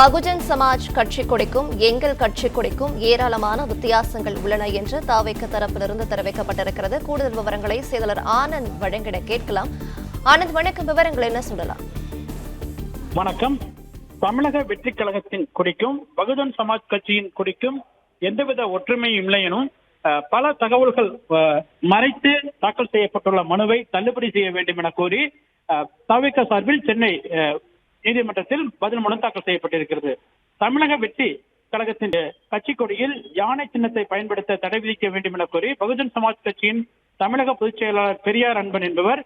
பகுஜன் சமாஜ் கட்சி கொடிக்கும் எங்கள் கட்சி கொடிக்கும் ஏராளமான வித்தியாசங்கள் உள்ளன என்று தாவேக தரப்பிலிருந்து தெரிவிக்கப்பட்டிருக்கிறது. கூடுதல் விவரங்களை செயலர் ஆனந்த் வழங்கிட கேட்கலாம். ஆனந்த், வணக்கம். விவரங்கள் என்ன சொல்லலாம்? வணக்கம். தமிழக வெற்றி கழகத்தின் கொடிக்கும் பகுஜன் சமாஜ் கட்சியின் கொடிக்கும் எந்தவித ஒற்றுமையும் இல்லை எனும் பல தகவல்கள் மறைத்து தாக்கல் செய்யப்பட்டுள்ள மனுவை தள்ளுபடி செய்ய வேண்டும் என கோரி தாவேக சார்பில் சென்னை நீதிமன்றத்தில் பதில் மனு தாக்கல் செய்யப்பட்டிருக்கிறது. தமிழக வெற்றி கழகத்தின் கட்சி கொடியில் யானை சின்னத்தை பயன்படுத்த தடை விதிக்க வேண்டும் என கோரி பகுஜன் சமாஜ் கட்சியின் தமிழக பொதுச் செயலாளர் பெரியார் அன்பன் என்பவர்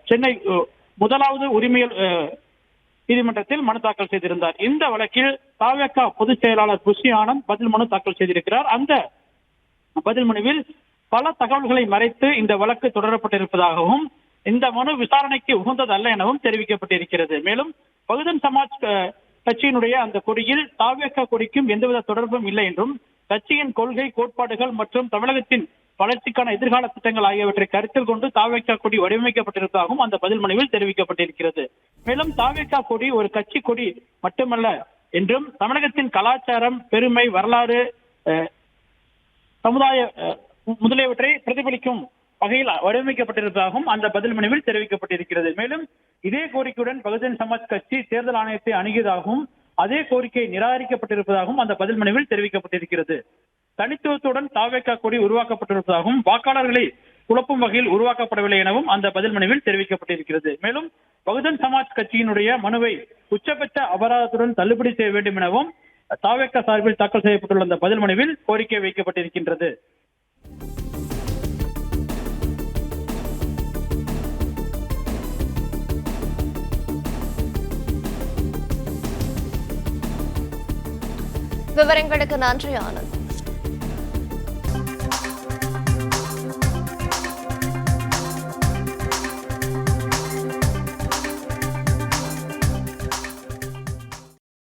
சென்னை முதலாவது உரிமையல் நீதிமன்றத்தில் மனு தாக்கல் செய்திருந்தார். இந்த வழக்கில் தாவேக பொதுச் செயலாளர் புஷி ஆனந்த் பதில் மனு தாக்கல் செய்திருக்கிறார். அந்த பதில் மனுவில் பல தகவல்களை மறைத்து இந்த வழக்கு தொடரப்பட்டிருப்பதாகவும் இந்த மனு விசாரணைக்கு உகந்ததல்ல எனவும் தெரிவிக்கப்பட்டிருக்கிறது. மேலும் பகுஜன் சமாஜ் கட்சியினுடைய அந்த கொடியில் தாவேக கொடிக்கும் எந்தவித தொடர்பும் இல்லை என்றும் கட்சியின் கொள்கை, கோட்பாடுகள் மற்றும் தமிழகத்தின் வளர்ச்சிக்கான எதிர்கால திட்டங்கள் ஆகியவற்றை கருத்தில் கொண்டு தாவேக கொடி வடிவமைக்கப்பட்டிருப்பதாகவும் அந்த பதில் மனுவில் தெரிவிக்கப்பட்டிருக்கிறது. மேலும் தாவேக கொடி ஒரு கட்சி கொடி மட்டுமல்ல என்றும் தமிழகத்தின் கலாச்சாரம், பெருமை, வரலாறு, சமுதாய முதலியவற்றை பிரதிபலிக்கும் வகையில் வடிவமைக்கப்பட்டிருப்பதாகவும் அந்த பதில் மனுவில் தெரிவிக்கப்பட்டிருக்கிறது. மேலும் இதே கோரிக்கையுடன் பகுஜன் சமாஜ் கட்சி தேர்தல் ஆணையத்தை அணுகியதாகவும் அதே கோரிக்கை நிராகரிக்கப்பட்டிருப்பதாகவும் அந்த பதில் மனுவில் தெரிவிக்கப்பட்டிருக்கிறது. தனித்துவத்துடன் தாவேக கொடி உருவாக்கப்பட்டிருப்பதாகவும் வாக்காளர்களை குழப்பும் வகையில் உருவாக்கப்படவில்லை எனவும் அந்த பதில் மனுவில் தெரிவிக்கப்பட்டிருக்கிறது. மேலும் பகுஜன் சமாஜ் கட்சியினுடைய மனுவை உச்சபட்ச அபராதத்துடன் தள்ளுபடி செய்ய வேண்டும் எனவும் தாவேக சார்பில் தாக்கல் செய்யப்பட்டுள்ள அந்த பதில் மனுவில் கோரிக்கை வைக்கப்பட்டிருக்கின்றது. விவரங்களுக்கு நன்றி ஆனந்த்.